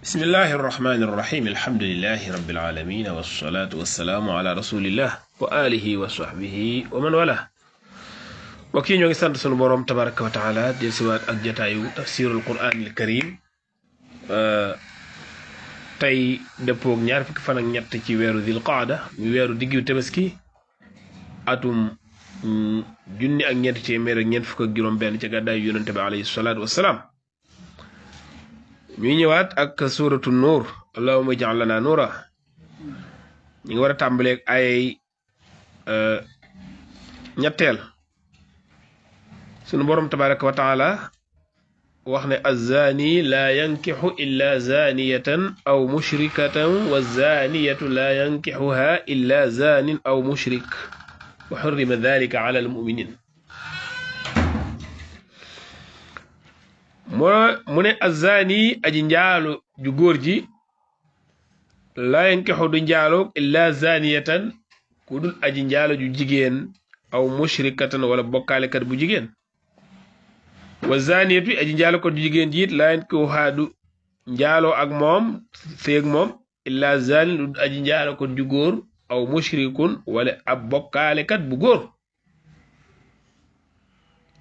بسم الله الرحمن الرحيم الحمد لله رب العالمين والصلاة والسلام على رسول الله وآله وصحبه ومن والاه وكي نيغي سانت سونو بوروم تبارك وتعالى دي سوات اك جتايو تفسير القرآن الكريم تاي ديبوك ñaar fukki fan ak ñett ci wéru dhil qa'da mi wéru diggu tabaski atum junni ak ñett témèr ak ñent fukk ak juroom ben ci gaday yonente bi alayhi salatu wassalam ñuy ñëwaat ak suratu nur allahumma ij'al lana nura ñi ngi wara tambalé ak ay ñettel sunu borom tabaaraku wa ta'ala waxne az-zani la yankihu illa zaniyatan aw mushrikatan waz-zaniyatu la yankihuha illa zanin aw mushrik wa hurrima dhalika 'ala al-mu'minin mu ne azani aji njaalo ju góor ji la yankihu du njaalo illa zaniyatan ku dul aji njaalo ju jigéen aw mushrikatan wala bokkaalekat bu jigéen wa zaniyatu aji njaalo ko ju jigéen ji la yankihu haadu njaalo ak moom feeg moom illa zanin du aji njaalo ko ju góor aw mushrikun wala ab bokkaalekat bu góor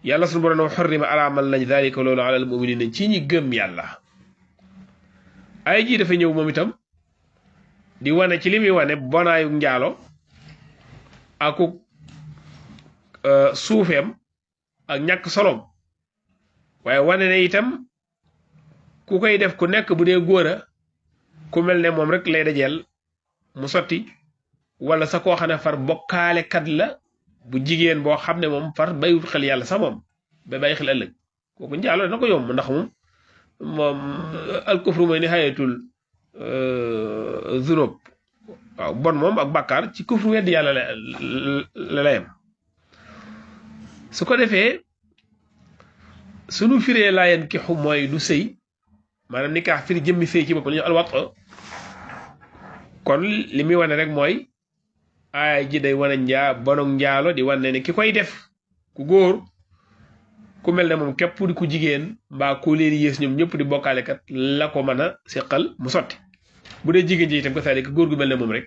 yàlla sunu borom xorrima araamal nañ daalika loolu alal mu'minin ci ñi gëm yàlla ay ji dafa ñëw moom itam di wane ci li muy wane bonaayu njaalo aku suufeem ak ñàkk solom waaye wane ne itam ku koy def ku nekk bu dee góor a ku mel ne moom rek lay dajeel mu sotti wala sa koo xam ne far bokkaale kat la bu jigéen boo xam ne moom far bayut xel yàlla sax moom ba bàyyi xel ëllëg kooku njaaloo dana ko yomb ndax moom alkufru mooy nihayatul zunub waaw bon moom ak bàkkaar ci kufru weddi yàlla la layam su ko defee sunu firee laayen ki xu mooy du sëy maanaam nikaax firi jëmmi sëy ci bopp la ñu alwat kon li muy wane rek mooy ay ji day wane bonok njaalo di wane ne ki koy def ku góor ku mel ne moom képp di ku jigéen mbaa ku leen yées ñoom ñëpp di bokkaalekat la ko mën a seqal mu sotti bu dee jigéen ji itam ko saa góor gu mel ne moom rek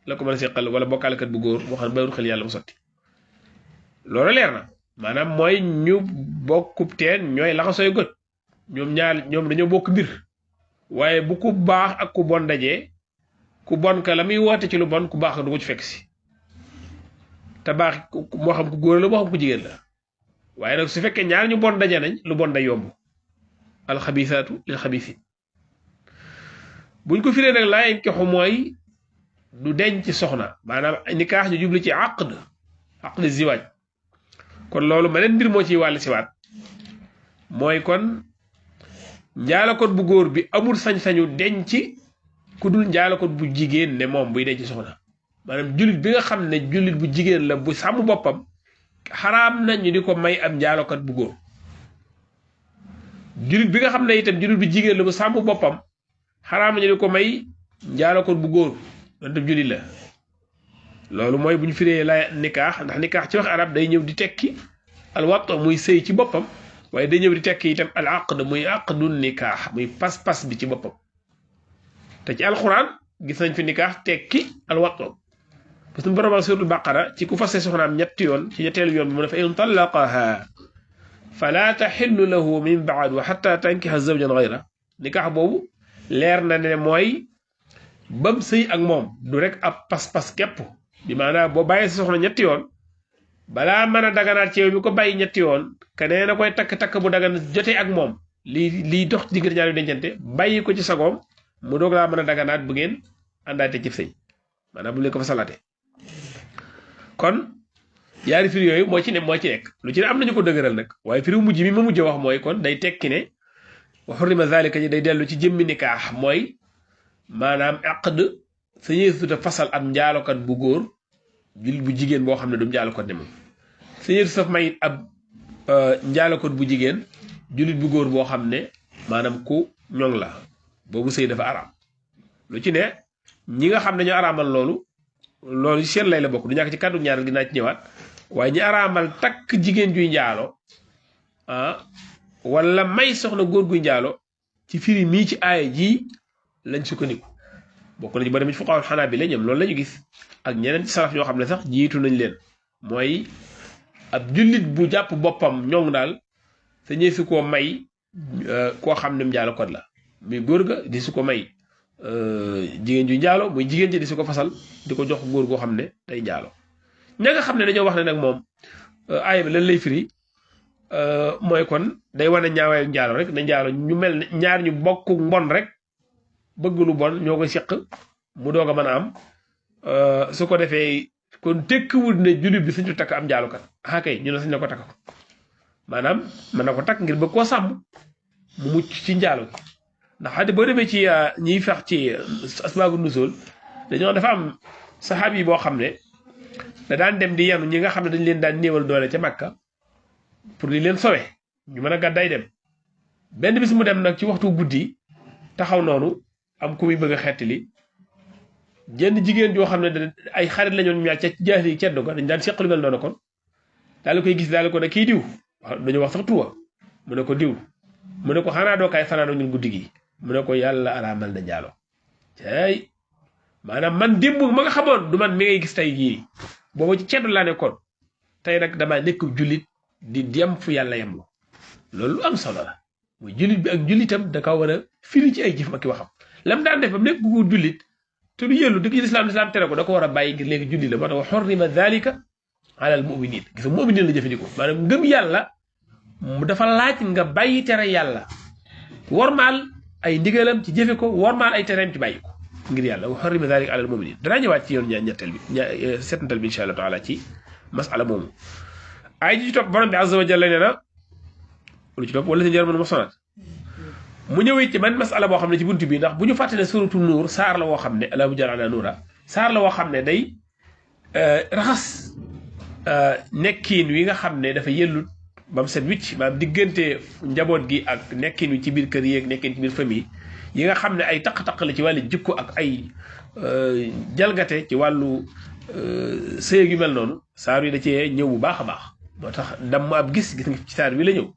la ko mën a seqal wala bokkaalekat bu góor moo xam ne bayul xel yàlla mu sotti loolu leer na maanaam mooy ñu bokkub teen ñooy laxasooy gët ñoom dañoo bokk mbir waaye bu ku baax ak ku bon dajee ku bon ka la muy woote ci lu bon ku baax du ko ci fekk si te baax moo xam ku góor la moo xam ku jigéen la waaye nag su fekkee ñaar ñu bon daje nañ lu bon day yomb alxabisaatu lil xabisin buñ ko firee nag laa yankihu mooy du denc soxna maanaam nikaax ñu jubli ci aqd ziwaaj kon loolu meneen mbir moo ciy wàll siwaat mooy kon njaalakot bu góor bi amul sañ-sañu denc ku dul njaalakot bu jigéen ne moom buy denc soxna maanaam jullit bi nga xam ne jullit bu jigéen la bu sàmm boppam xaraam na ñu di ko may am njaalokat bu góor jullit bi nga xam ne itam jullit bu jigéen la bu sàmm boppam xaraam na ñu di ko may njaalokat bu góor doon tam jullit la loolu mooy bu ñu firee la nikaax ndax nikaax ci wax arab day ñëw di tekki al wat muy sëy ci boppam waaye day ñëw di tekki itam al aqd muy aqdu nikaax muy pas-pas bi ci boppam te ci alquran gis nañ fi nikaax tekki al wat parce que borom suratul baqara ci ku fassé soxnaam ñetti yoon ci ñetteelu yoon bi mu ne fa in talaqaha fala tahillu lahu min ba'd wa hatta tankiha zawjan ghayra nikaax boobu leer na ne mooy bam sëy ak moom du rek ab pas-pas képp bi maanaam boo bàyyee sa soxna ñetti yoon balaa mën a daganaat ci yow mi ko bàyyi ñetti yoon ke nee na koy takk bu dagan jotee ak moom lii dox diggante ñaar yu dencante bàyyi ko ci sagoom mu doog laa mën a daganaat bu ngeen àndaate ci sëy maanaam bu leen ko fa salaate kon yaari firi yooyu moo ci nekk lu ci ne am nañu ko dëgëral nag waaye firi mujj mi ma mujj wax mooy kon day tekki ne wa hurrima zalika ji day dellu ci jëmmi nikaax mooy maanaam aqd sañee suta fasal am njaalokat bu góor jullit bu jigéen boo xam ne du njaalokat ne moom sañee saf may ab njaalokat bu jigéen jullit bu góor boo xam ne maanaam ku ñoŋ la boobu sëy dafa araam lu ci ne ñi nga xam ne ñu araamal loolu seen lay la bokk du ñàkk ci kàddu ñaaral dinaa ci ñëwaat waaye ñi araamal takk jigéen juy njaalo wala may soxna góor guy njaalo ci firi mii ci aaya ji lañ sukkandiku bokk nañu ba demee ci fuqahaa xanaabila ñoom loolu la ñu gis ak ñeneen ci salaf ñoo xam ne sax jiitu nañ leen mooy ab jullit bu jàpp boppam ñoŋ daal sa ñëw fi koo may koo xam ne njaalo kot la muy góor ga di su ko may jigéen ju njaalo muy jigéen ji di su ko fasal di ko jox góor goo xam ne day njaalo ña nga xam ne dañoo wax ne nag moom aaya bi lan lay firi mooy kon day wane ñaawaayu njaalo rek ne njaalo ñu mel ne ñaar ñu bokk mbon rek bëgg lu bon ñoo koy seq mu doog a mën a am su ko defee kon tekkiwul ne jullit bi suñu takk am njaalo kat ah kay ñu ne sañ na ko takk ko maanaam mën na ko takk ngir bëgg koo sàmm mu mucc ci njaalo gi ndax xaddi boo demee ci ñiy fex ci asbaabu nuzuul dañoo dafa am saxaab yi boo xam ne da daan dem di yanu ñi nga xam ne dañ leen daan néewal doole ca Makka pour di leen sowe ñu mën a gàddaay dem benn bis mu dem nag ci waxtu guddi taxaw noonu am ku muy bëgg a xettali jenn jigéen joo xam ne ay xarit lañoon ñaar ca jaasi ceddo ga dañ daan seq lu mel noonu kon daal koy gis daal ko ne kii diw dañu wax sax tuwa mu ne ko diw mu ne ko xanaa doo kaay fanaanoo ñun guddi gi mu ne ko yàlla araamal na njaalo cay maanaam man démb ma nga xamoon du man mi ngay gis tey jii booba ci ceddo laa nekkoon tey nag damaa nekk jullit di dem fu yàlla yem loolu lu am solo la muy jullit bi ak jullitam da ka war a firi ci ay jëf ak i waxam lam daan def ba mu nekk gu jullit te du yëllu dëkk lislaam tere ko da ko war a bàyyi ngir léegi jullit la moo tax wa xorrima dalika ala al muminin gis nga muminin la jëfandikoo maanaam ngëm yàlla mu dafa laaj nga bàyyi tere yàlla wormaal ay ndigalam ci jëfe ko wormaal ay tereem ci bàyyi ko ngir yàlla wa xorrima dalika ala al muminin danaa ñëwaat ci yoon ñetteel bi setantal bi insha allah taala ci masala moomu ay ji ci topp borom bi azza wa jalla nee na lu ci topp wala si jarmon mosonaat mu ñëwee ci man masala boo xam ne ci buntu bi ndax bu ñu fàtte ne suratu nuur saar la woo xam ne allahu jalla ala nuura saar la woo xam ne day raxas nekkiin wi nga xam ne dafa yellut ba mu set wicc maanaam diggante njaboot gi ak nekkiin wi ci biir kër yi ak nekkiin ci biir famille yi nga xam ne ay taq-taq la ci wàllu jikko ak ay jalgate ci wàllu sëy yu mel noonu saar wi da cee ñëw bu baax a baax moo tax damm ab gis nga ci saar wi la ñëw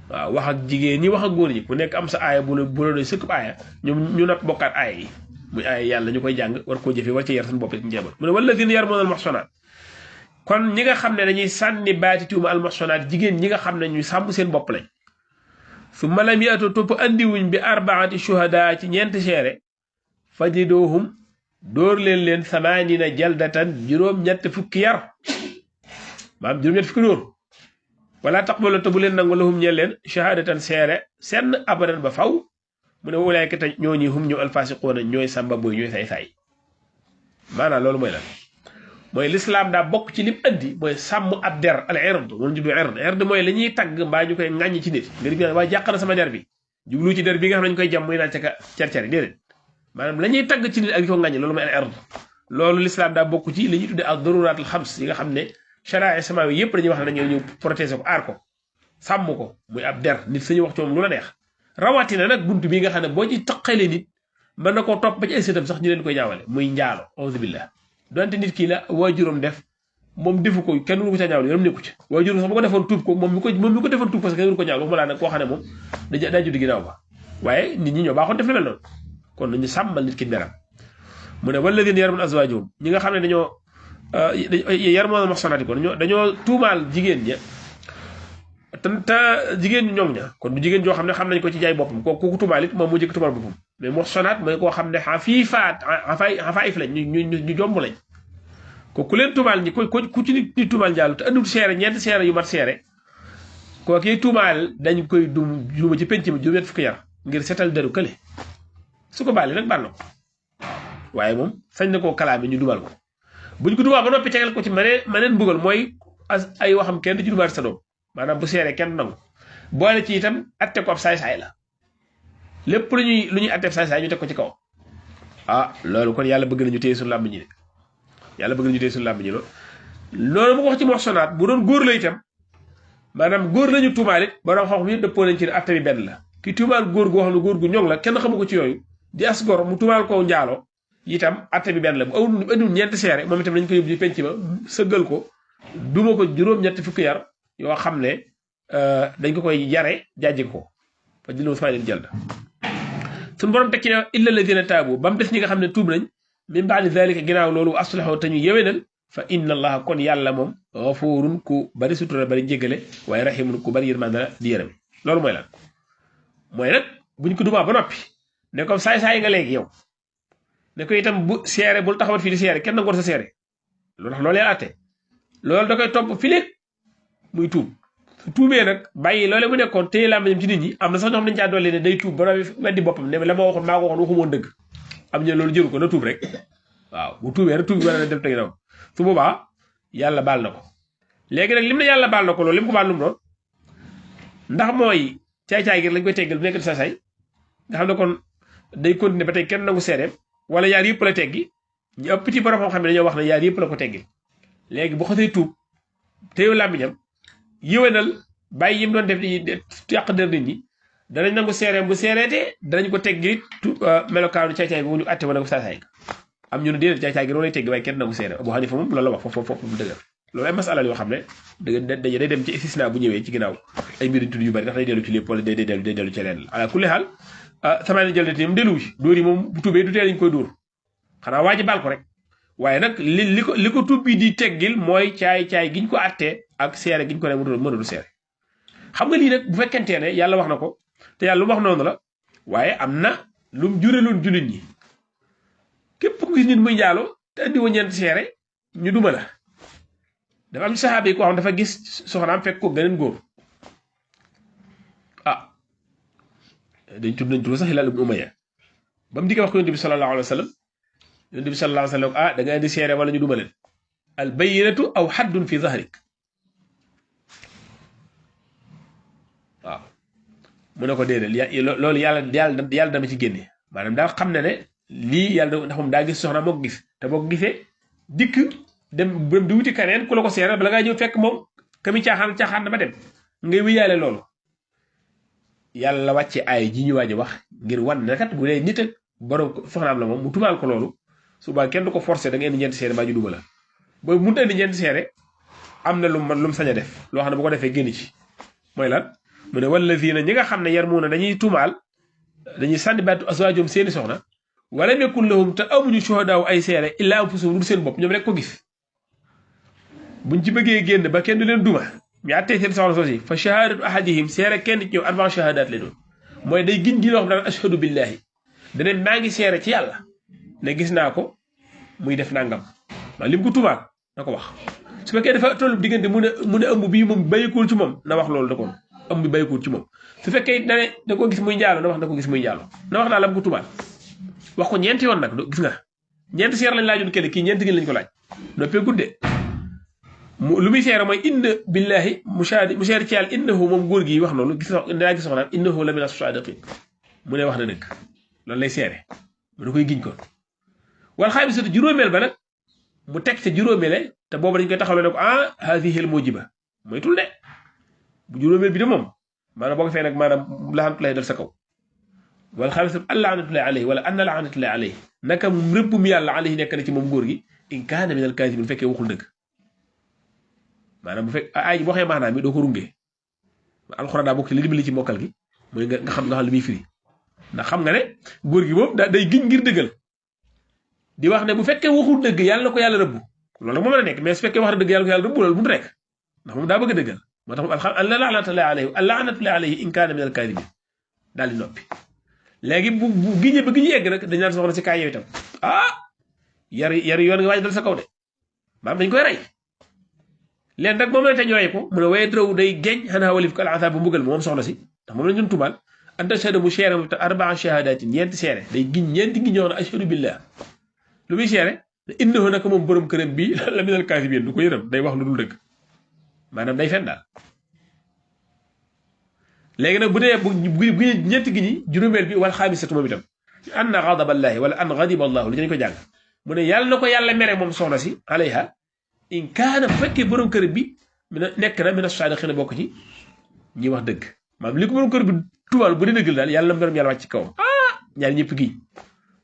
waaw wax ak jigéen ñi wax ak góor ñi ku nekk am sa aaya bu la doy sëkkub aaya ñu nag bokkaat aaya yi muy aaya yàlla ñu koy jàng war koo jëfee war ci yar seen bopp ci njaboot mu ne walladina yarmuna al muhsanaat kon ñi nga xam ne dañuy sànni baati tuuma al muhsanaat jigéen ñi nga xam ne ñu sàmm seen bopp lañ su malam yaatu topp andiwuñ bi arbaati shuhada ci ñeenti seere fajidoohum dóor leen samaanina jaldatan juróom-ñett fukki yar maanaam juróom-ñett fukki dóor wala taqbalu te bu leen nangu lahum ñeel leen shahadatan seere senn abadan ba faw mu ne wulaayka te ñooñi hum ñu alfasiquuna ñooy sàmba boy ñooy say-say maanaam loolu mooy lan mooy lislaam daa bokk ci lim andi mooy sàmm ab der al ird moom jublu ird mooy la ñuy tagg mbaa ñu koy ŋàññi ci nit nga di waaye jàq na sama der bi jublu ci der bi nga xam ne ñu koy jàmm muy naan ca ka cer-ceri déedéet maanaam la ñuy tagg ci nit ak di ko ŋàññi loolu mooy al ird loolu lislaam daa bokk ci li ñuy tuddee ak daruraat al xams yi nga xam ne sharia sama yëpp dañuy wax ne dañoo ñëw protéger ko aar ko sàmm ko muy ab der nit sañu wax ci moom lu la neex rawatina nag buntu bi nga xam ne boo ci taqalee nit mën na koo topp ba ci ay sëtam sax ñu leen koy ñaawale muy njaalo auzu billah donte nit kii la waajuram def moom defu ko kenn mënu ko ca ñaawle yoonam nekku ci waajuram sax bu ko defoon tuub ko moom mi ko defoon tuub parce que kenn mënu ko ñaawle waxuma laa nag koo xam ne moom daa judd ginnaaw ba waaye nit ñi ñoo baaxoon def lu mel noonu kon nañu sàmmal nit ki deram mu ne walladina yarmuna azwaajahum ñi nga xam ne dañoo yarmuna muhsanaati kon dañoo tuumaal jigéen ña te jigéen ñu ñoŋ ña kon du jigéen joo xam ne xam nañ ko ci jaay boppam kooku tuumaal it moom mu jëkk tuumaal boppam mais muhsanaat mooy koo xam ne xafaayif lañ ñu jomb lañ ku leen tuumaal ñi ku ci nit tuumaal njaalu te andul seere ñeenti seere yu mat seere kooku tuumaal dañ koy duma ci penc mi juróom-ñett fukki yar ngir setal deru kële su ko baale nag baal na ko waaye moom sañ na koo kalaame ñu dumal ko buñ ko dumaa ba noppi tegal ko ci maneen mbugal mooy ay waxam kenn ci dumaat sa doom maanaam bu seere kenn nangu boole ci itam atte ko ab saay-saay la lépp lu ñuy atte ab saay-saay ñu teg ko ci kaw loolu kon yàlla bëgg nañu téye suñu làmb ñi de yàlla bëgg nañu téye suñu làmb ñi loolu mu ko wax ci muhsanaat bu doon góor la itam maanaam góor lañu tuumaal it borom xam yëpp dëppoo nañ ci atte bi benn la ki tuumaal góor goo xam ne góor gu ñoŋ la kenn xamu ko ci yooyu di as gor mu tuumaal ko njaalo itam atte bi benn la bu andul ñeenti seere moom itam dañ ko yóbbu ci penc ba sëggal ko duma ko juróom-ñetti fukki yar yoo xam ne dañ ko koy yare jàjji ko fa jëloo fay leen jël suñu borom tekki ne illa alladina taabu ba mu des ñi nga xam ne tuub nañ min baadi zalika ginnaaw loolu aslahu te ñu yewenal fa inna allaha kon yàlla moom gafurun ku bari sutura bari jégale waaye rahimun ku bari yërmande la di yërëm loolu mooy lan mooy nag buñ ko dumaa ba noppi ne ko saay-saay nga léegi yow ne ko itam bu seere bul taxawat fii di seere kenn nangoor sa seere loolu tax loolu àtte loolu da koy topp file muy tuub su tuubee nag bàyyi loole mu nekkoon téye làmmiñam ci nit ñi am na sax ñoo xam nañu caa dolli ne day tuub ba weddi boppam ne la ma waxoon maa ko waxoon waxumoon dëgg am ñu loolu jëru ko na tuub rek waaw bu tuubee rek tuub bi war na dem te ginnaaw su boobaa yàlla baal na ko léegi nag lim ne yàlla baal na ko loolu lim ko baal lu mu doon ndax mooy caay-caay gi lañ koy teggal bu nekk saay-saay nga xam ne kon day continuer ba tey kenn nangu seereem wala yaar yëpp la teggi ñu ëpp ci borom xam ne dañoo wax ne yaar yëpp la ko teggil léegi bu xasee tuub téyew làmmiñam yéwénal bàyyi yim doon def di yàq der nit ñi danañ nangu seereem bu seereetee danañ ko teggi melokaanu caay-caay bi mu ñu àtte wala ko saay-saay am ñu ne déedéet caay-caay gi loolu lay teggi waaye kenn nangu seereem Abu Hanifa moom loolu la wax foofu mu dëgër loolu ay masalal yoo xam ne day dem ci istisna bu ñëwee ci ginnaaw ay mbir tudd yu bari ndax day dellu ci lépp wala day dellu ci leen ala kulli xaal samaani jël na mu dellu ci dóor yi moom bu tuubee du tee lañ koy dóor xanaa waa ji baal ko rek waaye nag li ko tuub bi di teggil mooy caay-caay giñ ko àttee ak seere giñ ko ne mënul seere xam nga lii nag bu fekkentee ne yàlla wax na ko te yàlla lu wax noonu la waaye am na lu mu juraloon jullit ñi képp ku gis nit muy njaalo te andi wa ñeent seere ñu duma la dafa am saxaaba yi koo xam dafa gis soxnaam fekk ko beneen góor dañ tudd sax Hilaal ibn Umayya ba mu dikkee wax ko yonent bi sallallahu alayhi wa sallam yonent bi sallallahu alayhi wa sallam da nga indi seere wala ñu duma leen al bayyinatu aw haddun fi zahrik waaw mu ne ko déedéet loolu yàlla dama ci génne maanaam daal xam ne lii yàlla ndax moom daa gis soxna moo ko gis te boo ko gisee dikk dem di wuti kaneen ku la ko seere bala ngaa ñëw fekk moom kami caaxaan dama dem ngay wéyaale loolu yàlla wàcce ay ji ñu waaj a wax ngir wan ne kat bu dee nit ak borom soxnaam la moom mu tumaal ko loolu suba kenn du ko forcé da nga indi ñeenti seere baa ñu duma la ba mun indi ñeenti seere am na lu mu sañ a def loo xam ne bu ko defee génn ci mooy lan mu ne wallazina ñi nga xam ne yarmuuna dañuy tumaal dañuy sànni baatu aswaajum seeni soxna wala yakun lahum te amuñu shuhadaaw ay seere illa anfusuhum du seen bopp ñoom rek ko gis buñ ci bëggee génn ba kenn du leen duma ñu àttee seen soxna soosi fa shahadatu ahadihim seere kenn ci ñoom arba shahadat lay doon mooy day giñ gi loo xam daan ashhadu billahi dane maa ngi seere ci yàlla ne gis naa ko muy def nangam maa lim ko tumaal na ko wax su fekkee dafa tollu diggante mu ne ëmb bii moom bàyyikuwul ci moom na wax loolu da koon ëmb bi bàyyikuwul ci moom su fekkee dane da ko gis muy njaalo na wax da ko gis muy njaalo na wax daal lam ko tumaal wax ko ñeenti yoon nag gis nga ñeenti seer lañ laajoon kenn kii ñeenti gi lañ ko laaj noppee gudde lu muy seere mooy inna billahi mu seere ci yàlla innahu moom góor gi wax noonu daa gis soxnaam innahu la mina saadiqin mu ne wax na dëgg loolu lay seere mu da koy giñ ko wal xaamisatu juróomeel ba nag mu teg ca juróomeele te boobu dañ koy taxawloo ne ko haadihi al mujiba mooy tul de bu juróomeel bi de moom maanaam boo ko fee nag maanaam laxantulay dal sa kaw wal xaamisatu an laanatullahi alayhi wala anna laanatullahi alayhi naka rëbbum yàlla alayhi nekk na ci moom góor gi in kaana min al kaasibin bu fekkee waxul dëgg maanaam bu fekk ay boo xee maanaam mi doo ko rungee alxuraan daa bokk ci li dimbali ci mokkal gi mooy nga xam li muy firi ndax xam nga ne góor gi moom day giñ ngir dëggal di wax ne bu fekkee waxul dëgg yàlla na ko yàlla rëbb loolu moo mën a nekk mais su fekkee wax na dëgg yàlla ko yàlla rëbb loolu mënut nekk ndax moom daa bëgg a dëggal moo tax moom an laanatullahi alayhi in kaana min al kaadibin daal di noppi léegi bu giñe ba giñu egg nag dañ naan soxna si kaay yow itam yar yoon nga waaj dal sa kaw de maanaam dañ koy rey leen rek moom la te ñu rey ko mu ne waye draw day geñ xanaa walif ko al azab bu mbugal moom soxna si ndax moom lañ doon tubaal anta shahada mu seere mu te arbaa shahadatin ñeenti seere day giñ ñeenti giñ ñoo xam ne ashhadu billah lu muy seere innahu naka moom borom këram bii la minal kaasibiin du ko yërëm day wax lu dul dëgg maanaam day fen daal léegi nag bu dee bu ñeenti gi ñi juróomeel bi wal xaamisatu moom itam anna ghadaballahi wala an ghadiba allahu li dañ ko jàng mu ne yàlla na ko yàlla mere moom soxna si alayha in kaana bu fekkee borom kër bi nekk na mina saadiqiina bokk ci ñi wax dëgg maanaam li ko borom kër bi tubaal bu dee dëgg daal yàlla na mbiram yàlla wàcc ci kawam ñaar ñëpp gi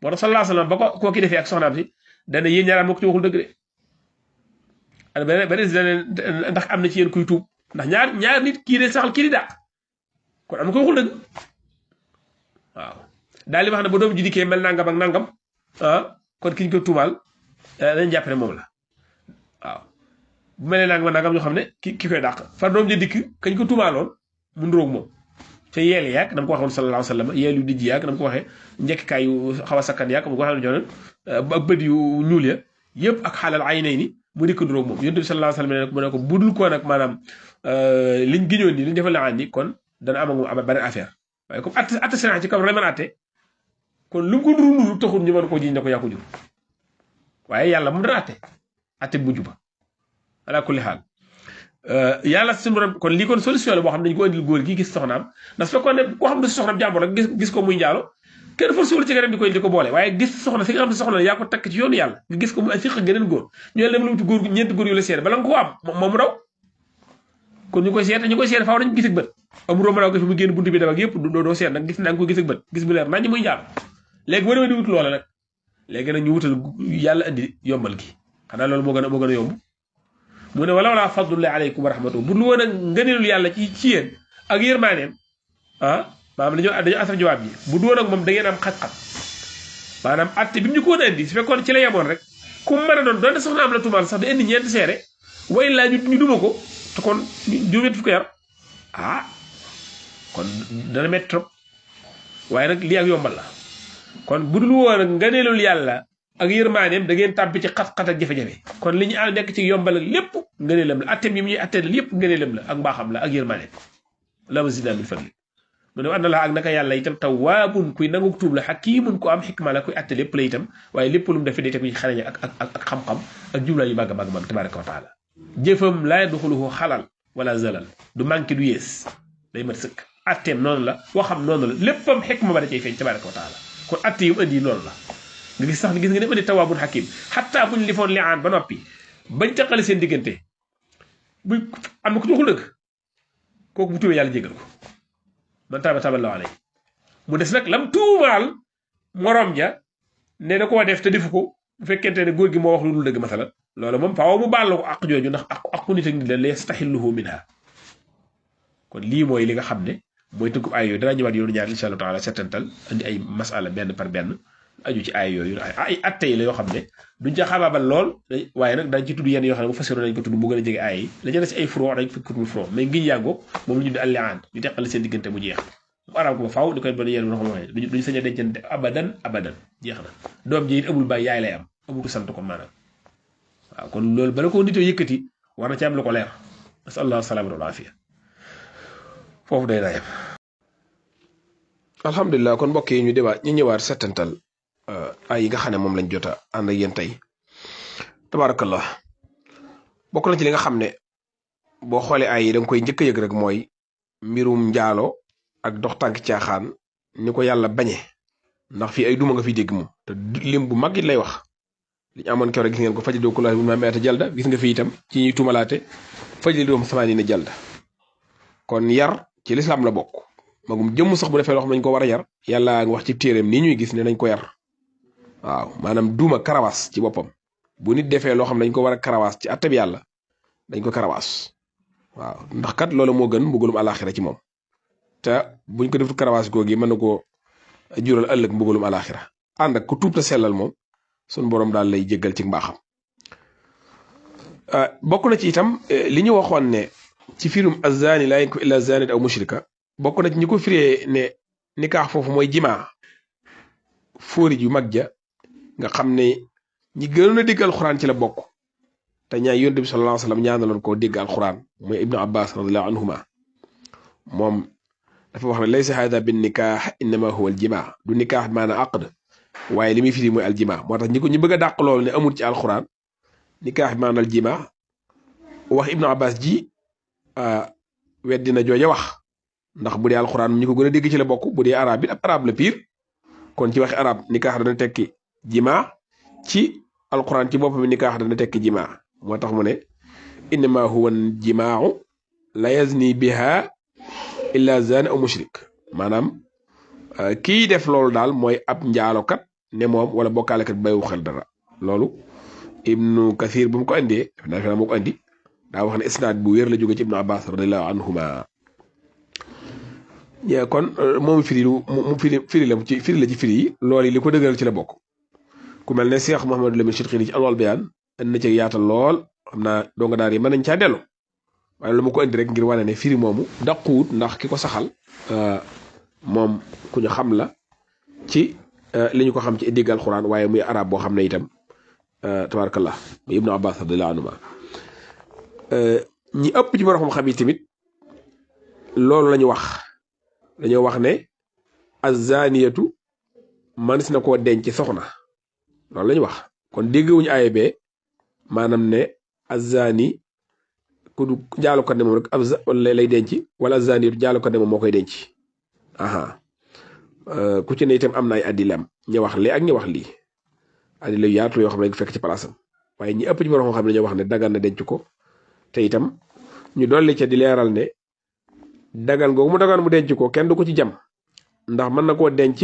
moo tax sallallahu alayhi wa sallam ba ko koo ki defee ak soxnaam si dana yéen ñaar moo ko ci waxul dëgg de beneen si dane ndax am na ci yéen kuy tuub ndax ñaar nit kii de saxal kii di dàq kon am na ko waxul dëgg waaw daal di wax ne ba doom ji dikkee mel nangam ak nangam kon ki ñu ko tuumaal dañ jàpp ne moom la waaw bu mel ne nangam ak nangam ñoo xam ne ki koy dàq far doom ji dikk kañ ko tuumaaloon mu nduróog moom ca yeel yaag na ma ko waxoon sallallahu alayhi wa sallam yeel yu dijj yaag na ma ko waxee njekkikaay yu xaw a sakkan yaag mu ko waxee joxe ak bët yu ñuul ya yëpp ak xaalal ay nay ni mu dikk nduróog moom yonent bi sallallahu alayhi wa sallam mu ne ko budul ko nag maanaam liñ giñoon ni liñ defal la ni kon dana am ak moom am beneen affaire waaye comme atte sénat ci kaw la mën a atte kon lu mu ko nuru nuru taxul ñu mën koo jiñ ne ko yaa ko jur waaye yàlla moom dana atte bu juba ala kulli xaal yàlla suñu borom kon lii kon solution la boo xam ne dañu ko indil góor gi gis soxnaam ndax su fekkoon ne koo xam ne si soxnaam jàmbur rek gis ko muy njaalo kenn forcé wul ci nga dem di ko boole waaye gis soxna si nga xam ne soxna la yaa ko takk ci yoonu yàlla nga gis ko mu fiq geneen góor ñu ne dem la wuti góor ñeenti góor yu la seede bala nga ko am moom mu daw kon ñu koy seet faaw nañ gis ak bët amuloo mën a ko fi mu génn buntu bi dem ak yëpp doo seet nag gis naa nga ko gis ak bët gis bu leer nañ muy njaalo léegi boo demee di wut loola nag léegi nag ñu wutal yàlla indi yombal gi xanaa loolu moo gën a yomb mu ne wala fadlullahi alaykum wa rahmatuhu bu lu woon ak ngëneelul yàlla ci yéen ak yërmaaneem maanaam dañoo asaf jawaab ji bu du woon ak moom da ngeen am xat-xat maanaam atte bi mu ñu ko woon a indi su fekkoon ci la yemoon rek ku mën a doon doonte soxna am la tumaal sax da indi ñeenti seere way laa ñu duma ko te kon juróom fu ko yar kon dana métti trop waaye nag lii ak yombal la kon bu dul woon ak ngëneelul yàlla ak yërmaaneem da ngeen tàbbi ci xat-xat ak jafe-jafe kon li ñu ànd nekk ci yombal ak lépp ngëneelam la atteem yi mu ñuy atteel lépp ngëneelam la ak mbaaxam la ak yërmaaneem la ma zidna min fadli mu ne ànd la ak naka yàlla itam tawwaabun kuy nangu tuub la hakiimun ku am xikma la kuy atte lépp la itam waaye lépp lu mu def day teg ci xarañ ak xam-xam ak jubla yu màgg màgg tabaraka wa taala jëfam laa yadxuluhu xalal wala zalal du manqué du yées day mat sëkk atteem noonu la waxam noonu la léppam xikma ba da cay feeñ tabaraka wa taala kon atte yu indi noonu la nga gis sax gis nga ne indi tawaabun hakim xataa buñ lifoon liaan ba noppi bañ taqale seen diggante bu am na ku joxul dëgg kooku bu tuubee yàlla jégal ko man taaba taballahu alayhi mu des nag lam tuumaal morom ja ne da koo def te defu ko bu fekkente ne góor gi moo wax lu dul dëgg masala loolu moom faaw mu baal la ko àq jooju ndax àqu nit ak nit la yastaxilluhu minha kon lii mooy li nga xam ne mooy tëggub ay yooyu danaa ñëwaat yoonu ñaar insha allah taala settantal andi ay masala benn par benn aju ci ay yooyu ay atte yi la yoo xam ne duñ ca xabaabal lool waaye nag dañ ci tudd yenn yoo xam ne bu fasiroon nañ ko tudd mu gën a jege ay yi la jëlee si ay furo dañ ko tudd furo mais ngiñ yàggoo moom la ñu di alliaan ñu teqale seen diggante mu jeex mu arab ko ba faaw di koy bon yéen xam waxee duñu sañ a dencante abadan jeex na doom ji it amul baay yaay lay am amul ko sant ko maanaam waaw kon loolu bala ko nitoo yëkkati war na ci am lu ko leer asallahu salaamatu wal afiya foofu day naa yem alhamdulilah kon mbokk yi ñu ñëwaat settantal ay yi nga xam ne moom lañ jot a ànd ak yéen tey tabarakallah bokk na ci li nga xam ne boo xoolee ay yi da nga koy njëkk a yëg rek mooy mbirum njaalo ak dox tànk caaxaan ni ko yàlla bañe ndax fii ay duma nga fi dégg moom te lim bu mag it lay wax li ñu amoon keroog gis ngeen ko fajli doo kula bu ma meeta jalda gis nga fi itam ci ñuy tumalaate fajli doom samaani jalda kon yar ci lislaam la bokk magum jëmm sax bu defee loo xam nañ ko war a yar yàlla nga wax ci téeréem nii ñuy gis ne nañ ko yar waaw maanaam duuma karawaas ci boppam bu nit defee loo xam ne dañ ko war a karawaas ci attab yàlla dañ ko karawaas waaw ndax kat loolu moo gën mbugalum alaxira ci moom te buñ ko defut karawaas googi mën na koo jural ëllëg mbugalum alaxira ànd ak ku tuub te sellal moom sun borom daal lay jéggal ci mbaaxam bokk na ci itam li ñu waxoon ne ci firum azzaani laa yankihu illa zaanit aw mushrika bokk na ci ñi ko firee ne nikaax foofu mooy jimaa fóori ju mag ja nga xam ne ñi gënoon a dégg alxuraan ci la bokk te ñaay yonent bi sallallahu alayhi wa sallam ñaanaloon koo dégg alxuraan mooy ibnu abbas radiallahu anhuma moom dafa wax ne laysa hada bin nikaax innama huwa al jimaa du nikaax maanaam aqd waaye li muy firi mooy aljimaa moo tax ñi bëgg a dàq loolu ne amul ci alxuraan nikaax maanaam aljimaa wax ibnu abbas ji weddina jooja wax ndax bu dee alxuraan ñi ko gën a dégg ci la bokk bu dee arab it ab arab la piir kon ci waxi arab nikaax dana tekki jimaa ci alquran ci boppam nikaax dana tekki jimaa moo tax mu ne innama huwa jimaau la yazni biha illa zani aw mushrik maanaam kii def loolu daal mooy ab njaalokat ne moom wala bokkaalekat bayu xel dara loolu ibnu kathir bu mu ko andee def moo ko andi daa wax ne isnaad bu wér la jóge ci ibnu abbas radiallahu anhuma kon moom firi mu firi la ci firi yi loolu yi li ko dëgëral ci la bokk ku mel ne Cheikh Mouhamadou Lamine Chirkhili ci Anwar Bayaan indi na ci yaatal lool xam naa donga daal yi mën nañ caa dellu waaye lu ma ko indi rek ngir wane ne firi moomu daquwut ndax ki ko saxal moom ku ñu xam la ci li ñu ko xam ci dégg alxuraan waaye muy arab boo xam ne itam tabarakallah muy Ibnu Abbas radiyallahu anhuma ñi ëpp ci borom xam yi tamit loolu la ñu wax dañoo wax ne azaniyatu manis na koo denc soxna loolu la ñu wax kon déggewuñu aaye bee maanaam ne azani ku du jaalukat ne moom rek ab lay denc wala azaniyatu jaalukat ne moom moo koy denc aha ku ci ne itam am na ay addilam ñi wax lee ak ñi wax lii addila yu yaatu yoo xam ne dañ fekk ci palaasam waaye ñi ëpp ci borom xam ne dañoo wax ne dagan na denc ko te itam ñu dolli ca di leeral ne dagan googu mu dagan mu denc ko kenn du ko ci jam ndax mën na koo denc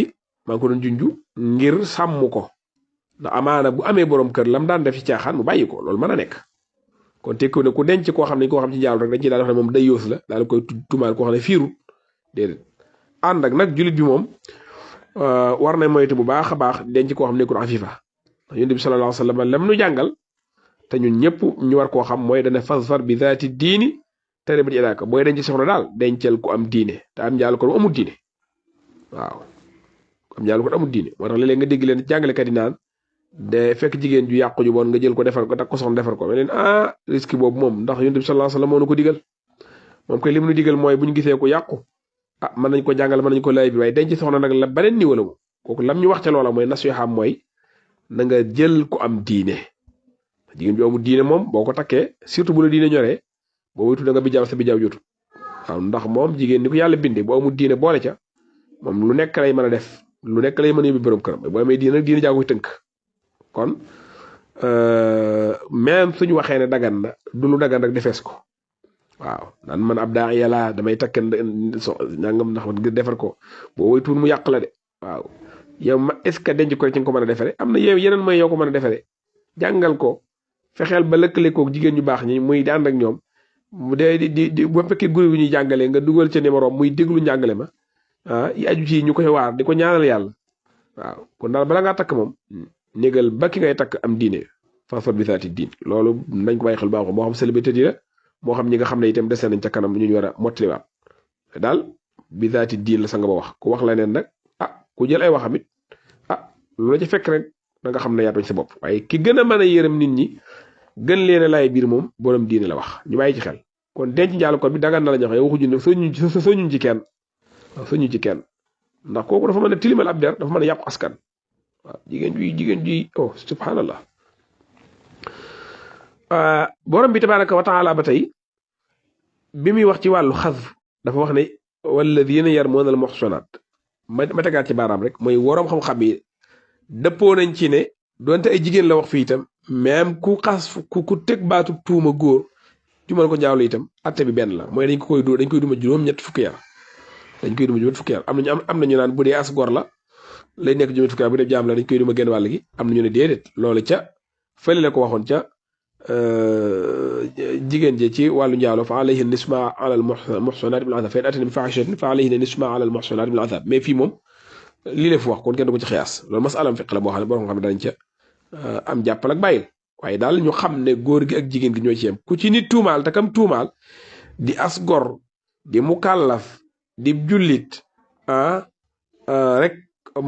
maa ngi ko doon junju ngir sàmm ko ndax amaana bu amee borom kër lam daan def ci caaxaan mu bàyyi ko loolu mën a nekk kon tekkiw ne ku denc koo xam ne koo xam ci njaalu rek dañ ci daal wax ne moom day yoos la daal koy tumaal koo xam ne fiirut déedéet ànd ak nag jullit bi moom war na moytu bu baax a baax denc koo xam nekkul afifa ndax yonent bi sallallahu alayhi wa sallam lam nu jàngal te ñun ñëpp ñu war koo xam mooy dana fasfar bi zaati diini tere ba ci ilaaka booy denc soxna daal dencal ku am diine te am njaalu ko amul diine waaw am njaalu ko amul diine moo tax léeg-léeg nga dégg leen jàngalekat yi naan de fekk jigéen ju yàqu ju bon nga jël ko defar ko takk ko soxna defar ko mais leen risque boobu moom ndax yonent bi sallallahu alayhi wa sallam moo nu ko digal moom koy li mu nu digal mooy bu ñu gisee ko yàqu mën nañ ko jàngal mën nañ ko lay bi waaye denc soxna nag la beneen niveau la moom kooku lam ñu wax ca loola mooy nas yoo xam mooy na nga jël ko am diine jigéen ju amul diine moom boo ko takkee surtout bu la diine ñoree boo wuytu da nga bijaaw sa bijaaw jotu waaw ndax moom jigéen ni ko yàlla bindee boo amul diine boole ca moom lu nekk lay mën a def lu nekk lay mën a yóbbu borom këram boo amee diine nag diine jaa koy tënk kon même suñu waxee ne dagan na du lu dagan rek defees ko waaw naan man ab daa yàlla damay takk nangam ndax ngir defar ko boo wuytuwul mu yàq la de waaw yow ma est ce que denc ko rek ci nga ko mën a defere am na yow yeneen mooy yoo ko mën a defere jàngal ko fexeel ba lëkkale koog jigéen ñu baax ñi muy ànd ak ñoom mu dee di bu fekkee groupe yi ñuy jàngalee nga dugal ca numéro muy déglu njàngale ma yi aju ci ñu koy waar di ko ñaanal yàlla waaw kon daal bala ngaa takk moom négal ba ki ngay takk am diine fasfar bi zaati diin loolu nañ ko bàyyi xel baaxoo moo xam célébrité la moo xam ñi nga xam ne itam dese nañ ca kanam ñu war a mottaliwaat daal bi zaati diin la sa nga ba wax ku wax la neen nag ku jël ay waxam it lu la ci fekk rek da nga xam ne yaatuñ sa bopp waaye ki gën a mën a yërëm nit ñi gën leen a laay biir moom borom diine la wax ñu bàyyi ci xel kon denc njaalu ko bi dagan na la joxe waxuñu ne soñuñ ci kenn soñuñ ci kenn ndax kooku dafa mën a tilimal ab der dafa mën a yàqu askan waaw jigéen juy oh subhanallah borom bi tabaraka wa taala ba tey bi muy wax ci wàllu xasf dafa wax ne walladina yarmuuna al muhsanaat ma tegaat ci baaraam rek mooy woroom xam-xam yi dëppoo nañ ci ne donte ay jigéen la wax fii itam même ku xas ku teg baatu tuuma góor tuumal ko njaaloo itam atte bi benn la mooy dañ koy duma juróom-ñett fukki yar dañ koy duma juróom-ñett fukki yar am nañu naan bu dee as gor la lay nekk juróom-ñett fukki yar bu dee jaam la dañ koy duma genn wàll gi am nañu ne déedéet loolu ca fële la ko waxoon ca jigéen je ci wàllu njaaloo fa alayhi nisma ala al muhsanat bil azab fa in atana bi fahishatin fa alayhi nisma ala al muhsanat bil azab mais fii moom lii la fi wax kon kenn du ko ci xiyaas loolu masalam fiq la boo xam ne borom xam ne dañ ca am jàppal ak bàyyil waaye daal ñu xam ne góor gi ak jigéen gi ñoo ci yem ku ci nit tuumaal te kam tuumaal di as gor di mukallaf di jullit rek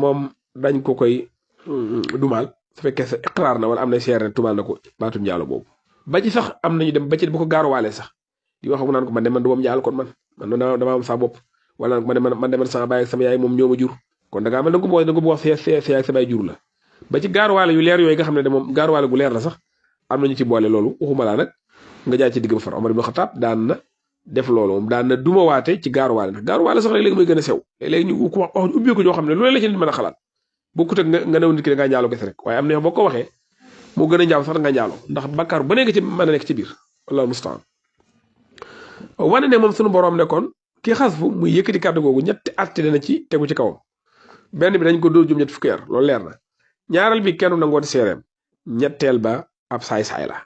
moom dañ ko koy dumaal su fekkee sa iqraar na wala am na seere ne tuumaal na ko baatum njaalo boobu ba ci sax am nañu dem ba ci bu ko gaaruwaale sax di wax mu naan ko man de man du moom njaalo kon man dama am saa bopp wala man de man sama baay ak sama yaay moom ñoo ma jur kon da ngaa mel da nga ko wax see ak sa baay jur la ba ci gaaruwaale yu leer yooyu nga xam ne de moom gaaruwaale gu leer la sax am nañu ci boole loolu waxuma laa nag nga jaay ci digg ba far Omar ibn Khattab daan na def loolu moom daan na duma waate ci gaaruwaale ndax gaaruwaale sax léegi mooy gën a sew léegi ñu wax ubbi ko ñoo xam ne lu la ci nit mën a xalaat bokkut ak nga new nit ki da ngaa njaaloo gese rek waaye am na boo ko waxee moo gën a njaaw sax da nga njaaloo ndax bakkaar ba nekk ci mën a nekk ci biir wallahu mustaan wane ne moom suñu boroom ne kon ki xas fu muy yëkkati kàddu googu ñetti atte dana ci tegu ci kawam benn bi dañ ko dóor juróom-ñett fukki yar loolu leer na ñaareel bi kenn nangooti seereem ñetteel ba ab saay-saay la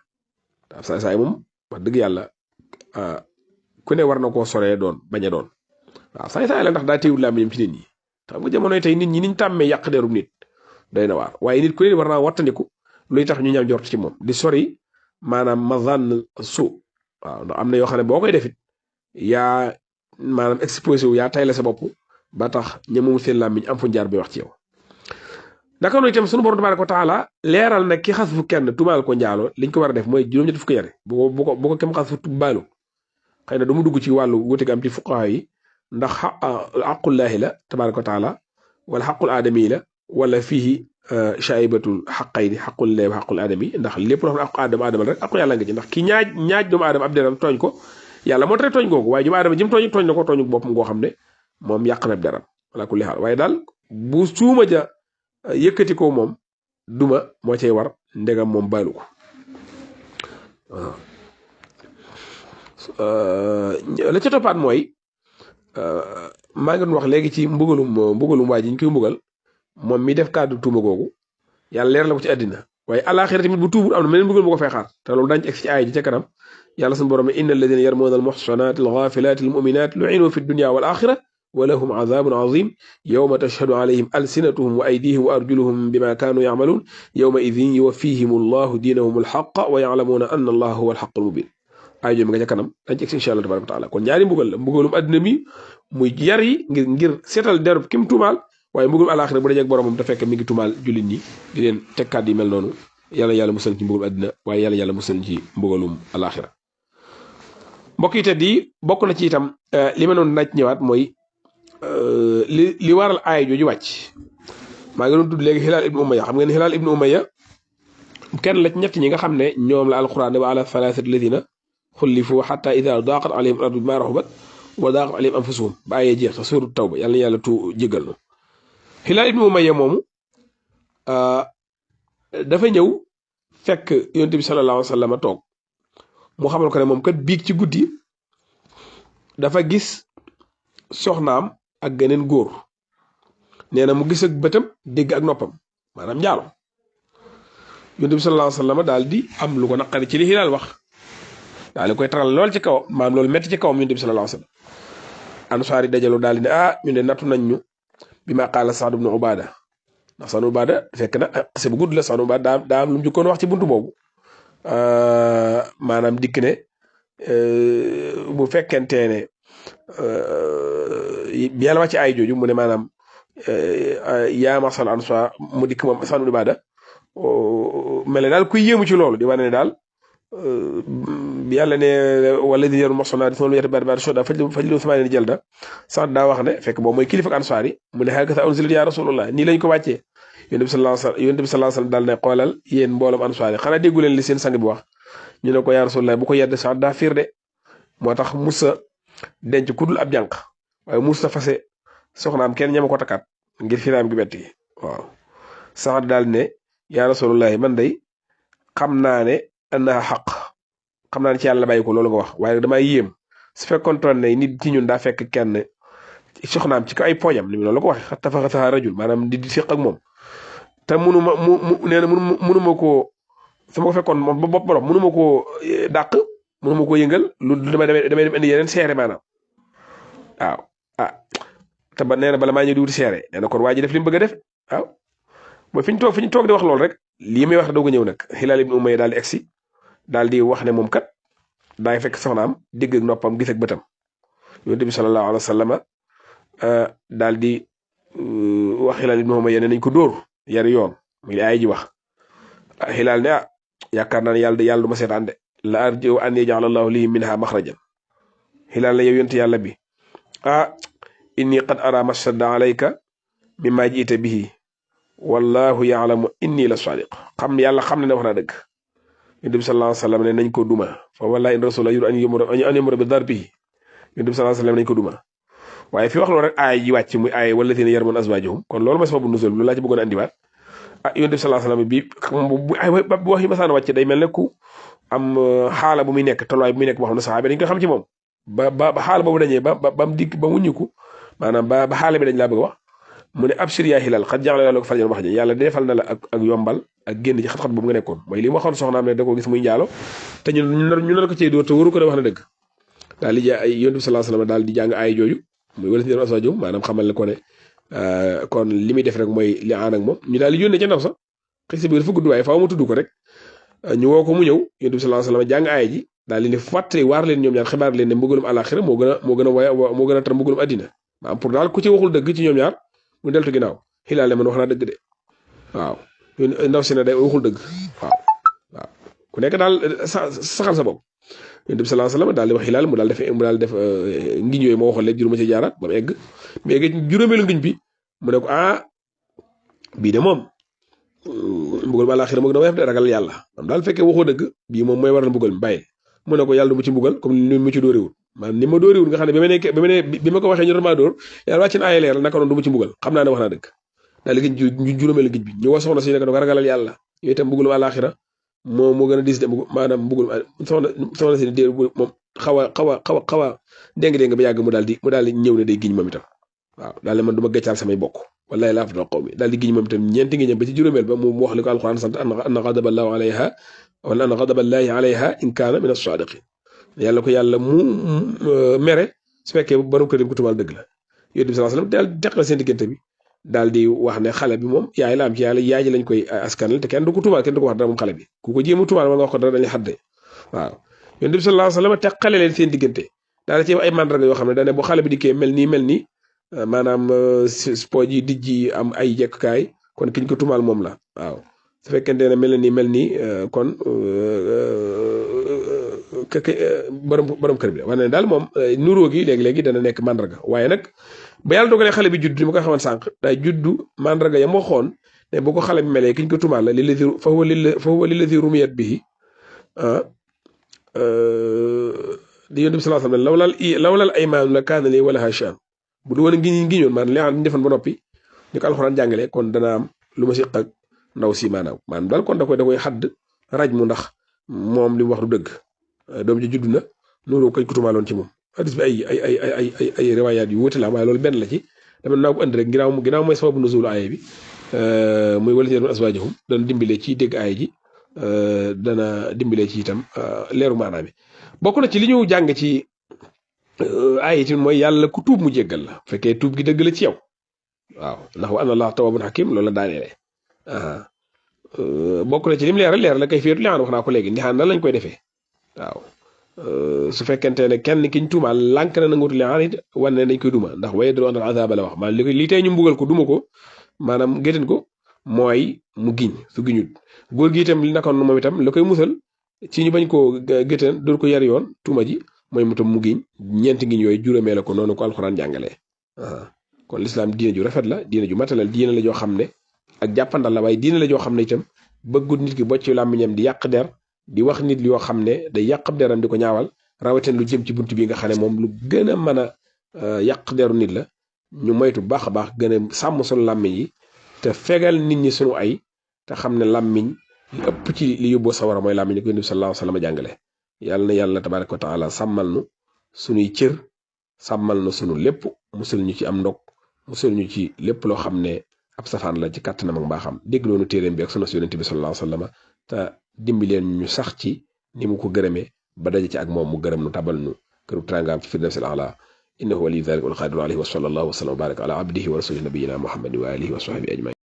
ab saay-saay moom wax dëgg yàlla ku ne war na koo soree doon bañ a doon waaw saay-saay la ndax daa téewul làmmiñam ci nit ñi xam nga jamonoy tey nit ñi niñ tàmmee yàq derum nit doy na waar waaye nit ku ne war naa wattandiku luy tax ñu ñaaw njort ci moom di sori maanaam mazan su waaw ndax am na yoo xam ne boo koy defit yaa maanaam exposé wu yaa tay la sa bopp ba tax ñemewul seen làmmiñ am fu jaar bi wax ci yow naka noonu itam sunu borom tabaaraka wa taala leeral na ki xas fu kenn tumaal ko njaaloo liñ ko war a def mooy juróom-ñetti fukki yare bu ko kem xas fu baalu xëy na du mu dugg ci wàllu wuute am ci fuqahaa yi ndax aqullaahi la tabaaraka wa taala wala xaqul aadami la wala fii shaybatul xaqayni xaqullaahi wa xaqul aadami ndax lépp loo xam ne aqu aadama rek aqu yàlla nga ci ndax ki ñaaj doomu aadama ab deram tooñ ko yàlla moo tere tooñ googu waaye doomu aadama jëm tooñ na ko tooñu boppam goo xam ne moom yàq na ab deram wala kulli xaal waaye daal bu suuma ja yëkkati ko moom duma moo cay war ndegam moom baalu ko la ca toppaat mooy maa ngi doon wax léegi ci mbugalum waa ji ñu koy mbugal moom mi def kàddu tuuma googu yàlla leer la ko ci àddina waaye àllaaxira tamit bu tuubul am na meneen mbugal bu ko fay xaar te loolu daañu ci egg ci aaya ji ca kanam yàlla suñu borom inna alladina yarmuuna almuxsanaati alxaafilaati almuminaati lu'inu fi dunya wal axira wa lahum azabun azim yawma tashhadu alayhim alsinatuhum wa aydihim wa arjuluhum bima kaanu yacmaluun yawma idin yuwaffihim allahu diinahum alxaqa wa yaclamuuna anna allaha huwa alxaqu almubin ay joomi nga ca kanam dañ ci egg insha allah tabaraka wa taala kon ñaari mbugal la mbugalum àddina mi muy yar yi ngir seetal derub kim tuumaal waaye mbugalum alaxira bu dajeeg boromam te fekk mi ngi tuumaal jullit ñi di leen tekkaat yi mel noonu yàlla musal ci mbugalum àddina waaye yàlla musal ci mbugalum alaxira mbokk yi teddi bokk na ci itam li ma noonu naaj ñëwaat mooy li waral aay jooju wàcc maa ngi doon tudd léegi Hilaal ibnu Umayya xam ngeen Hilaal ibnu Umayya kenn la ci ñett ñi nga xam ne ñoom la alquran ne wa ala thalathati alladina xullifu xata ida daaqat alayhim al ardu bima raxubat wa daaqat alayhim anfusuhum ba ayee jeex sax suuratu tawba yàlla na yàlla jéggal na Hilaal ibnu Umayya moomu dafa ñëw fekk yonent bi sallallahu alayhi wa sallam toog mu xamal ko ne moom kat biig ci guddi dafa gis soxnaam ak geneen góor nee na mu gis ak bëtam dégg ak noppam maanaam njaalo yonent bi sallallahu alayhi wa sallam daal di am lu ko naqari ci li Hilaal wax daal di koy taral lool ci kaw maanaam loolu metti ci kawam yonent bi sallallahu alayhi wa sallam ansaar yi dajaloo daal di ne ñu ne nattu nañ ñu bi ma qaala Saad ibnu Ubaada ndax Saad ibnu Ubaada fekk na xase bu gudd la Saad ibnu Ubaada daa am lu mu jëkkoon wax ci buntu boobu maanaam dikk ne bu fekkente ne bi yàlla wàcc ay jooju mu ne maanaam yaa masal ansaar mu dikk moom Saad ibnu Ubaada mel ne daal kuy yéemu ci loolu di wane ne daal bi yàlla ne wala di yaru moxsonaati sama lu yete baat soda fajlu samaane ni jëlda sax daa wax ne fekk boobu mooy kilifa ak ansaar yi mu ne hakasa unzilat ya rasulullah nii lañ ko wàccee yonent bi sallallahu alayhi wasallam daal ne xoolal yéen mbooloom ansaar yi xanaa déggu leen li seen sang bi wax ñu ne ko ya rasulullah bu ko yedd sax daa fiir de moo tax musa denc ku dul ab jànq waaye musa fase soxnaam kenn ñama ko takkaat ngir firaam gi betti waaw sax daal ne ya rasulullah man day xam naa ne annaha xaq xam naa ne ci yàlla bàyyi ko loolu nga wax waaye damaa yéem su fekkoon toon ne nit ci ñun daa fekk kenn soxnaam ci ko ay poñam ni loolu la ko waxee xat tafaxasaha rajul maanaam di fiq ak moom te munuma nee na munuma koo su ma ko fekkoon moom ba bopp borom munuma koo dàq munuma koo yëngal lu damay dem indi yeneen seere maanaam waaw te ba nee na bala maa ñëw di wuti seere nee na kon waa ji def li mu bëgg a def waaw mooy fi ñu toog di wax loolu rek lii may wax doog a ñëw nag Hilaal ibnu Umayya daal di egsi daal di wax ne moom kat daay fekk soxnaam dégg ak noppam gis ak bëtam yonent bi sallallahu alayhi wa sallam daal di wax Hilaal ibnu Umayya ne nañ ko dóor yari yoon muy ay ji wax Hilaal ne yaakaar naa ne yàlla du ma seetaan de la arju an yaj'ala Allahu li minha maxrajan Hilaal ne yow yonent yàlla bi inni qad ara mashadda alayka mimma ji'ta bihi wallahu ya'lamu inni la sadiq yàlla xam ne wax naa dëgg yonent bi sallallahu alayhi wa sallam ne nañ ko duma fa wallahi in rasul yuridu an yamura bi darbihi yonent bi sallallahu alayhi wa sallam nañ ko duma waaye fi wax loolu rek aay ji wàcc muy aay wallaziina yarmuuna azwaajahum kon loolu mooy sababu nuzul loolu laa ci bëggoon a andiwaat yonent bi sallallahu alayhi wa sallam bu wax yi masaan wàcc day mel ne ku am xaala bu muy nekk tolluwaay bu muy nekk boo xam ne saxaaba dañ ko xam ci moom ba xaala boobu dañee ba mu dikk ba wuññiku maanaam ba xaala bi dañ laa bëgg wax mu ne abshir yaa Hilaal xad ja'ala laka farjan wa mahrajan yàlla defal na la ak yombal ak génn ci xat-xat boobu nga nekkoon mooy li mu waxoon soxnaam ne da ko gis muy njaalo te ñu nar ko cey dóor te waru ko de wax na dëgg daal di yonent bi sallallahu alayhi wa sallam daal di jàng ay jooju muy wala si aswaajum maanaam xamal ne ko ne kon li muy def rek mooy li aan ak moom ñu daal di yónnee ca ndaw sax xis bi dafa gudd waaye faaw ma tudd ko rek ñu woo ko mu ñëw yonent bi sallallahu alayhi wasallam jàng aaya ji daal di ne fàttali waar leen ñoom ñaar xibaar leen ne mbugalum àlaxira moo gën a tar mbugalum addina maanaam pour daal ku ci waxul dëgg ci ñoom ñaar mu deltu ginnaaw xilaal ne man wax naa dëgg de waaw ndaw si ne day waxul dëgg waaw ku nekk daal saxal sa bopp yonent bi sallallahu alayhi wasallam daal di wax xilaal mu daal def ngiñ yooyu moo waxoon léegi juróoma ci jaaraat ba mu egg mais egg juróomeelu ngiñ bi mu ne ko bii de moom mbugal ba àlaxira moo gën a woyof de ragal yàlla am daal fekkee waxoo dëgg bii moom mooy waral mbugal mi bàyyi mu ne ko yàlla du mu ci mbugal comme ni mu ci dóorewul maanaam ni ma dóorewul nga xam ne bi ma ko waxee ñu doon maa dóor yàlla wàcc na aaya leer naka noonu du mu ci mbugal xam naa ne wax naa dëgg daal di giñ juróomeelu giñ bi ñu wax soxna si ne ko ragalal yàlla yooyu itam mbugalum àlaxira moo gën a dis de maanaam mbugalum soxna si dé moom xaw a déng-déng ba yàgg mu daal di ñëw ne day giñ moom itam waaw daal ne man du ma gëccaal samay bokk wallahi laa afdal qawmi daal di giñ moom itam ñeenti ngiñam ba ci juróomeel ba mu wax li ko alquran sant anna ghadaballahi alayha wala anna ghadaballahi alayha in kaana min as-sadiqin yàlla ko yàlla mu mere su fekkee borom kër ko tumaal dëgg la yonent bi sallallahu alayhi wasallam daal teqal seen diggante bi daal di wax ne xale bi moom yaay la am ci yàlla yaay ji lañ koy askanal te kenn du ko tumaal kenn du ko wax dara moom xale bi ku ko jéem a tumaal wala nga wax ko dara dañuy xadde waaw yonent bi sallallahu alayhi wasallam teqale leen seen diggante daal ci ay mandarga yoo xam ne dañ ne bu xale bi dikkee mel nii maanaam pooj yi dijj yi am ay jekkukaay kon kiñ ko tumaal moom la waaw su fekkente ne mel nii kon borom kër bi la wane ne daal moom nuróo gi léegi-léegi dana nekk mandarga waaye nag ba yàlla dogalee xale bi judd ni ma ko xaman sànq day juddu mandarga ya moo xoon ne bu ko xale bi melee kiñ ko tumaal la fa huwa lillazi rumiyat bihi di yonent bi sallallahu alayhi wasallam lawlal aymaanu la kaana li walaha shaan bu du woon ngiñoon maanaam li nga xam ne defoon ba noppi ni ko alxuraan jàngale kon dana am lu ma siq ak ndaw si maanaam daal kon da koy xadd raj mu ndax moom li mu wax du dëgg doom ji judd na noonu kañ ko tumaaloon ci moom hadis bi ay riwaayaat yu wuute la waaye loolu benn la ci dama naa ko andi rek ginnaaw mooy sababu nuzul aaya bi muy wala seen aswaajahum dana dimbale ci dégg aaya ji dana dimbale ci itam leeru maanaam bi bokk na ci li ñu jàng ci aaya yi mooy yàlla ku tuub mu jéggal la fekkee tuub gi dëgg la ci yow waaw ndax wa anna allaha tawwabun hakim loolu la daaneele bokk na ci lim leeral la kay féetu li wax naa ko léegi ndixaan nan lañ koy defee waaw su fekkente ne kenn kiñ tuumaal lànk na nanguutu li it wan ne dañ koy duma ndax waye doo andal azaba la wax maanaam li tey ñu mbugal ko duma ko maanaam géttan ko mooy mu giñ su giñut góor gi itam li nakoon moom itam la koy musal ci ñu bañ koo géttan doon ko yar yoon tuuma ji mooy mu tam mu giñ ñeenti ngiñ yooyu juróomee la ko noonu ko alxuraan jàngalee kon lislaam diine ju rafet la diine ju matalal diine la joo xam ne ak jàppandal la waaye diine la joo xam ne itam bëggut nit ki bocc làmmiñam di yàq der di wax nit yoo xam ne day yàq deram di ko ñaawal rawatina lu jëm ci bunt bi nga xam ne moom lu gën a mën a yàq deru nit la ñu moytu baax a baax gën a sàmm sunu làmmiñ yi te fegal nit ñi sunu ay te xam ne làmmiñ li ëpp ci li yóbboo sawara mooy làmmiñ ko Yonent bi sallallahu alayhi wa sallam jàngale yàlla na yàlla tabaraka wa taala sàmmal nu sunuy cër sàmmal na sunu lépp musul ñu ci am ndog musul ñu ci lépp loo xam ne ab safaan la ci kàttanam ak mbaaxam dégg loonu téeréem bi ak sunu Yonent bi sallallahu alayhi wa sallam te dimbi leen ñu sax ci ni mu ko gërëmee ba daje ci ak moom mu gërëm nu tabal nu këru trangaam ci firdawsil a'la innahu waliyyu dhalika wal qadiru alayhi wa sallallahu wa sallam wa baraka ala abdihi wa rasulihi nabiyina muhammadin wa alihi wa sahbihi ajmain